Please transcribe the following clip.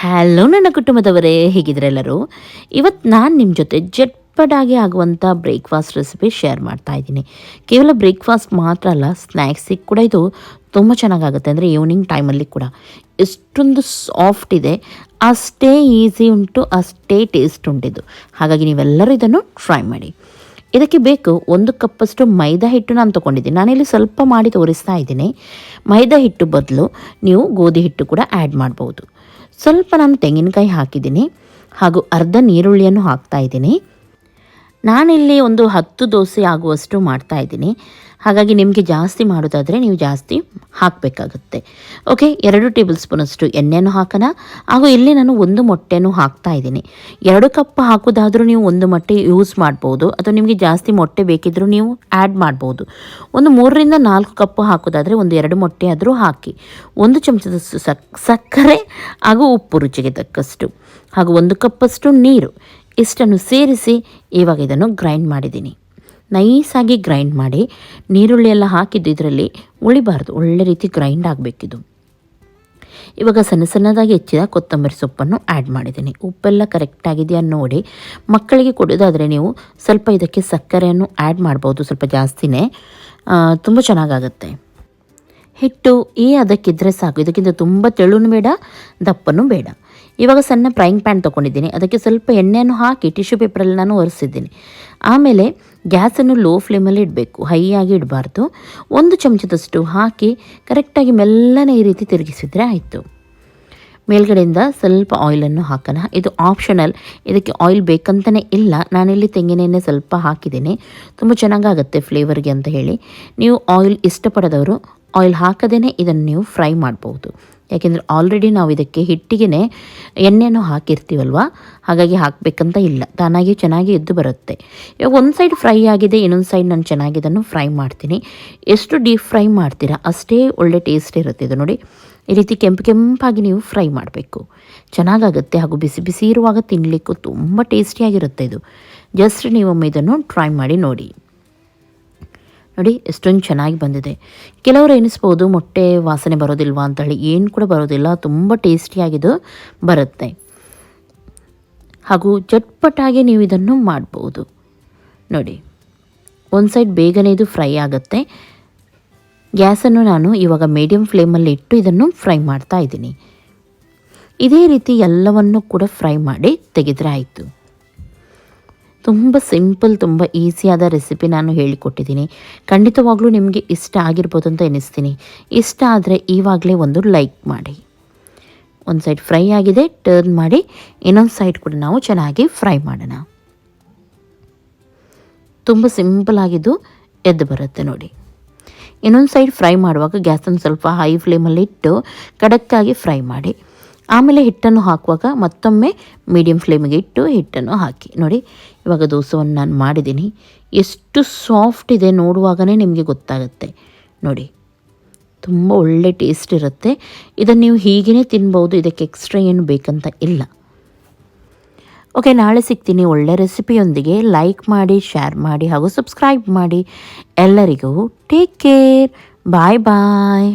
Hello ನನ್ನ ಕುಟುಂಬದವರೇ, ಹೇಗಿದ್ರೆಲ್ಲರೂ? ಇವತ್ತು ನಾನು ನಿಮ್ಮ ಜೊತೆ ಜಟ್ಪಟಾಗಿ ಆಗುವಂಥ ಬ್ರೇಕ್ಫಾಸ್ಟ್ ರೆಸಿಪಿ ಶೇರ್ ಮಾಡ್ತಾ ಇದ್ದೀನಿ. ಕೇವಲ ಬ್ರೇಕ್ಫಾಸ್ಟ್ ಮಾತ್ರ ಅಲ್ಲ, ಸ್ನ್ಯಾಕ್ಸಿಗೆ ಕೂಡ ಇದು ತುಂಬ ಚೆನ್ನಾಗಾಗುತ್ತೆ. ಅಂದರೆ ಈವ್ನಿಂಗ್ ಟೈಮಲ್ಲಿ ಕೂಡ ಎಷ್ಟೊಂದು ಸಾಫ್ಟ್ ಇದೆ, ಅಷ್ಟೇ ಈಸಿ ಉಂಟು, ಅಷ್ಟೇ ಟೇಸ್ಟ್ ಉಂಟಿದ್ದು. ಹಾಗಾಗಿ ನೀವೆಲ್ಲರೂ ಇದನ್ನು ಟ್ರೈ ಮಾಡಿ. ಇದಕ್ಕೆ ಬೇಕು 1 ಕಪ್ಪಷ್ಟು ಮೈದಾ ಹಿಟ್ಟು ನಾನು ತೊಗೊಂಡಿದ್ದೀನಿ. ನಾನಿಲ್ಲಿ ಸ್ವಲ್ಪ ಮಾಡಿ ತೋರಿಸ್ತಾ ಇದ್ದೀನಿ. ಮೈದಾ ಹಿಟ್ಟು ಬದಲು ನೀವು ಗೋಧಿ ಹಿಟ್ಟು ಕೂಡ ಆ್ಯಡ್ ಮಾಡ್ಬೋದು. ಸ್ವಲ್ಪ ನಾನು ತೆಂಗಿನಕಾಯಿ ಹಾಕಿದ್ದೀನಿ, ಹಾಗೂ ಅರ್ಧ ನೀರುಳ್ಳಿಯನ್ನು ಹಾಕ್ತಾ ಇದ್ದೀನಿ. ನಾನಿಲ್ಲಿ ಒಂದು 10 ದೋಸೆ ಆಗುವಷ್ಟು ಮಾಡ್ತಾ ಇದ್ದೀನಿ. ಹಾಗಾಗಿ ನಿಮಗೆ ಜಾಸ್ತಿ ಮಾಡೋದಾದರೆ ನೀವು ಜಾಸ್ತಿ ಹಾಕಬೇಕಾಗುತ್ತೆ. ಓಕೆ, 2 ಟೇಬಲ್ ಸ್ಪೂನಷ್ಟು ಎಣ್ಣೆಯನ್ನು ಹಾಕೋಣ. ಹಾಗೂ ಇಲ್ಲಿ ನಾನು 1 ಮೊಟ್ಟೆನೂ ಹಾಕ್ತಾ ಇದ್ದೀನಿ. 2 ಕಪ್ ಹಾಕೋದಾದರೂ ನೀವು 1 ಮೊಟ್ಟೆ ಯೂಸ್ ಮಾಡ್ಬೋದು, ಅಥವಾ ನಿಮಗೆ ಜಾಸ್ತಿ ಮೊಟ್ಟೆ ಬೇಕಿದ್ದರೂ ನೀವು ಆ್ಯಡ್ ಮಾಡ್ಬೋದು. ಒಂದು 3ರಿಂದ 4 ಕಪ್ ಹಾಕೋದಾದರೆ ಒಂದು 2 ಮೊಟ್ಟೆ ಆದರೂ ಹಾಕಿ. 1 ಚಮಚದಷ್ಟು ಸಕ್ಕರೆ ಹಾಗೂ ಉಪ್ಪು ರುಚಿಗೆ ತಕ್ಕಷ್ಟು, ಹಾಗೂ 1 ಕಪ್ಪಷ್ಟು ನೀರು, ಇಷ್ಟನ್ನು ಸೇರಿಸಿ ಇವಾಗ ಇದನ್ನು ಗ್ರೈಂಡ್ ಮಾಡಿದ್ದೀನಿ. ನೈಸಾಗಿ ಗ್ರೈಂಡ್ ಮಾಡಿ. ನೀರುಳ್ಳಿ ಎಲ್ಲ ಹಾಕಿದ್ದು ಇದರಲ್ಲಿ ಉಳಿಬಾರ್ದು, ಒಳ್ಳೆ ರೀತಿ ಗ್ರೈಂಡ್ ಆಗಬೇಕಿದು. ಇವಾಗ ಸಣ್ಣದಾಗಿ ಹೆಚ್ಚಿದ ಕೊತ್ತಂಬರಿ ಸೊಪ್ಪನ್ನು ಆ್ಯಡ್ ಮಾಡಿದ್ದೀನಿ. ಉಪ್ಪೆಲ್ಲ ಕರೆಕ್ಟಾಗಿದೆಯಾ ನೋಡಿ. ಮಕ್ಕಳಿಗೆ ಕೊಡೋದಾದರೆ ನೀವು ಸ್ವಲ್ಪ ಇದಕ್ಕೆ ಸಕ್ಕರೆಯನ್ನು ಆ್ಯಡ್ ಮಾಡ್ಬೋದು, ಸ್ವಲ್ಪ ಜಾಸ್ತಿನೇ, ತುಂಬ ಚೆನ್ನಾಗಾಗುತ್ತೆ. ಹಿಟ್ಟು ಈ ಅದಕ್ಕಿದ್ರೆ ಸಾಕು, ಇದಕ್ಕಿಂತ ತುಂಬ ತೆಳುನೂ ಬೇಡ, ದಪ್ಪನೂ ಬೇಡ. ಇವಾಗ ಸಣ್ಣ ಫ್ರೈಯಿಂಗ್ ಪ್ಯಾನ್ ತೊಗೊಂಡಿದ್ದೀನಿ. ಅದಕ್ಕೆ ಸ್ವಲ್ಪ ಎಣ್ಣೆಯನ್ನು ಹಾಕಿ ಟಿಶ್ಯೂ ಪೇಪರಲ್ಲಿ ನಾನು ಒರೆಸಿದ್ದೀನಿ. ಆಮೇಲೆ ಗ್ಯಾಸನ್ನು ಲೋ ಫ್ಲೇಮಲ್ಲಿ ಇಡಬೇಕು, ಹೈ ಆಗಿ ಇಡಬಾರ್ದು. 1 ಚಮಚದಷ್ಟು ಹಾಕಿ ಕರೆಕ್ಟಾಗಿ ಮೆಲ್ಲನೆ ಈ ರೀತಿ ತಿರುಗಿಸಿದರೆ ಆಯಿತು. ಮೇಲ್ಗಡೆಯಿಂದ ಸ್ವಲ್ಪ ಆಯಿಲನ್ನು ಹಾಕೋಣ. ಇದು ಆಪ್ಷನಲ್, ಇದಕ್ಕೆ ಆಯಿಲ್ ಬೇಕಂತಲೇ ಇಲ್ಲ. ನಾನಿಲ್ಲಿ ತೆಂಗಿನ ಎಣ್ಣೆ ಸ್ವಲ್ಪ ಹಾಕಿದ್ದೀನಿ, ತುಂಬ ಚೆನ್ನಾಗಾಗುತ್ತೆ ಫ್ಲೇವರ್ಗೆ ಅಂತ ಹೇಳಿ. ನೀವು ಆಯಿಲ್ ಇಷ್ಟಪಡೋದವರು ಆಯಿಲ್ ಹಾಕದೇ ಇದನ್ನು ನೀವು ಫ್ರೈ ಮಾಡ್ಬೋದು. ಯಾಕೆಂದರೆ ಆಲ್ರೆಡಿ ನಾವು ಇದಕ್ಕೆ ಹಿಟ್ಟಿಗೆ ಎಣ್ಣೆಯನ್ನು ಹಾಕಿರ್ತೀವಲ್ವ, ಹಾಗಾಗಿ ಹಾಕಬೇಕಂತ ಇಲ್ಲ, ತಾನಾಗಿ ಚೆನ್ನಾಗಿ ಎದ್ದು ಬರುತ್ತೆ. ಇವಾಗ ಒಂದು ಸೈಡ್ ಫ್ರೈ ಆಗಿದೆ, ಇನ್ನೊಂದು ಸೈಡ್ ನಾನು ಚೆನ್ನಾಗಿ ಇದನ್ನು ಫ್ರೈ ಮಾಡ್ತೀನಿ. ಎಷ್ಟು ಡೀಪ್ ಫ್ರೈ ಮಾಡ್ತೀರಾ ಅಷ್ಟೇ ಒಳ್ಳೆ ಟೇಸ್ಟ್ ಇರುತ್ತೆ ಇದು. ನೋಡಿ, ಈ ರೀತಿ ಕೆಂಪಾಗಿ ನೀವು ಫ್ರೈ ಮಾಡಬೇಕು, ಚೆನ್ನಾಗಾಗುತ್ತೆ. ಹಾಗೂ ಬಿಸಿ ಬಿಸಿ ಇರುವಾಗ ತಿನ್ನಲಿಕ್ಕೂ ತುಂಬ ಟೇಸ್ಟಿಯಾಗಿರುತ್ತೆ ಇದು. ಜಸ್ಟ್ ನೀವೊಮ್ಮೆ ಇದನ್ನು ಟ್ರೈ ಮಾಡಿ ನೋಡಿ. ನೋಡಿ ಎಷ್ಟೊಂದು ಚೆನ್ನಾಗಿ ಬಂದಿದೆ. ಕೆಲವರು ಎನಿಸ್ಬೋದು ಮೊಟ್ಟೆ ವಾಸನೆ ಬರೋದಿಲ್ವಾ ಅಂತ ಹೇಳಿ. ಏನು ಕೂಡ ಬರೋದಿಲ್ಲ, ತುಂಬ ಟೇಸ್ಟಿಯಾಗಿದ್ದು ಬರುತ್ತೆ. ಹಾಗೂ ಚಟ್ಪಟಾಗಿ ನೀವು ಇದನ್ನು ಮಾಡ್ಬೋದು. ನೋಡಿ, ಒಂದು ಸೈಡ್ ಬೇಗನೆ ಇದು ಫ್ರೈ ಆಗುತ್ತೆ. ಗ್ಯಾಸನ್ನು ನಾನು ಇವಾಗ ಮೀಡಿಯಮ್ ಫ್ಲೇಮಲ್ಲಿ ಇಟ್ಟು ಇದನ್ನು ಫ್ರೈ ಮಾಡ್ತಾ ಇದ್ದೀನಿ. ಇದೇ ರೀತಿ ಎಲ್ಲವನ್ನು ಕೂಡ ಫ್ರೈ ಮಾಡಿ ತೆಗೆದರೆ ಆಯಿತು. ತುಂಬ ಸಿಂಪಲ್, ತುಂಬ ಈಸಿಯಾದ ರೆಸಿಪಿ ನಾನು ಹೇಳಿಕೊಟ್ಟಿದ್ದೀನಿ. ಖಂಡಿತವಾಗ್ಲೂ ನಿಮಗೆ ಇಷ್ಟ ಆಗಿರ್ಬೋದು ಅಂತ ಎನಿಸ್ತೀನಿ. ಇಷ್ಟ ಆದರೆ ಇವಾಗಲೇ ಒಂದು ಲೈಕ್ ಮಾಡಿ. ಒಂದು ಸೈಡ್ ಫ್ರೈ ಆಗಿದೆ, ಟರ್ನ್ ಮಾಡಿ ಇನ್ನೊಂದು ಸೈಡ್ ಕೂಡ ನಾವು ಚೆನ್ನಾಗಿ ಫ್ರೈ ಮಾಡೋಣ. ತುಂಬ ಸಿಂಪಲ್ ಆಗಿದ್ದು ಎದ್ದು ಬರುತ್ತೆ ನೋಡಿ. ಇನ್ನೊಂದು ಸೈಡ್ ಫ್ರೈ ಮಾಡುವಾಗ ಗ್ಯಾಸನ್ನು ಸ್ವಲ್ಪ ಹೈ ಫ್ಲೇಮಲ್ಲಿ ಇಟ್ಟು ಖಡಕ್ಕಾಗಿ ಫ್ರೈ ಮಾಡಿ. ಆಮೇಲೆ ಹಿಟ್ಟನ್ನು ಹಾಕುವಾಗ ಮತ್ತೊಮ್ಮೆ ಮೀಡಿಯಮ್ ಫ್ಲೇಮಿಗೆ ಇಟ್ಟು ಹಿಟ್ಟನ್ನು ಹಾಕಿ. ನೋಡಿ, ಇವಾಗ ದೋಸೆಯನ್ನು ನಾನು ಮಾಡಿದ್ದೀನಿ. ಎಷ್ಟು ಸಾಫ್ಟ್ ಇದೆ ನೋಡುವಾಗಲೇ ನಿಮಗೆ ಗೊತ್ತಾಗುತ್ತೆ. ನೋಡಿ, ತುಂಬ ಒಳ್ಳೆ ಟೇಸ್ಟ್ ಇರುತ್ತೆ. ಇದನ್ನು ನೀವು ಹೀಗೇ ತಿನ್ಬೋದು, ಇದಕ್ಕೆ ಎಕ್ಸ್ಟ್ರಾ ಏನು ಬೇಕಂತ ಇಲ್ಲ. ಓಕೆ, ನಾಳೆ ಸಿಗ್ತೀನಿ ಒಳ್ಳೆ ರೆಸಿಪಿಯೊಂದಿಗೆ. ಲೈಕ್ ಮಾಡಿ, ಶೇರ್ ಮಾಡಿ ಹಾಗೂ ಸಬ್ಸ್ಕ್ರೈಬ್ ಮಾಡಿ. ಎಲ್ಲರಿಗೂ ಟೇಕ್ ಕೇರ್, ಬಾಯ್ ಬಾಯ್.